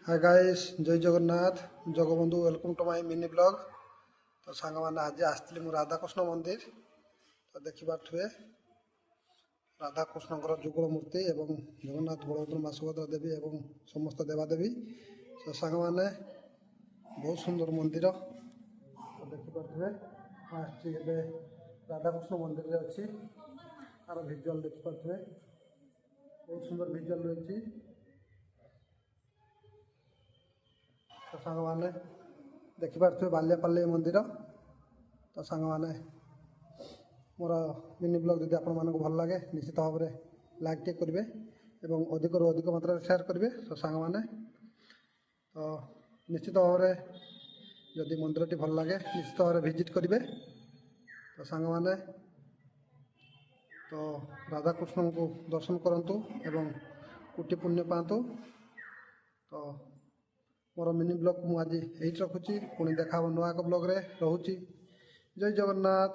हाय guys, जय Jagannath Jagabandhu welcome to my mini blog. तो song मैंने आज आसती मु राधाकृष्ण मंदिर। तो देखिए राधाकृष्ण जुगल मूर्ति एवं जगन्नाथ बलभद्र माँ सुभद्रा देवी एवं समस्त देवादेवी। तो सांग मैंने बहुत सुंदर मंदिर। तो देखिए आसवे राधाकृष्ण मंदिर अच्छी तार भिजुआल देखिए बहुत सुंदर भिजुआल रही। तो सांग मैंने देखिपे बालियापाली मंदिर। तो सांग मैंने मोर मिनी ब्लॉग जब आपण मानक भल लगे निश्चित भाव में लाइक टे करेंगे और अधिक अधिक मात्रा शेयर करेंगे। तो सांग मैंने तो निश्चित भाव में जदि मंदिर टी भल लगे निश्चित भाव में विजिट करेंगे। तो सांग मैंने तो राधाकृष्ण को दर्शन करंतु एवं कोटि पुण्य पातु। तो मोर मिनी ब्लॉग मुझे यही रखुची पुणी देखा नुआ एक ब्लॉग रे। रोची जय जगन्नाथ।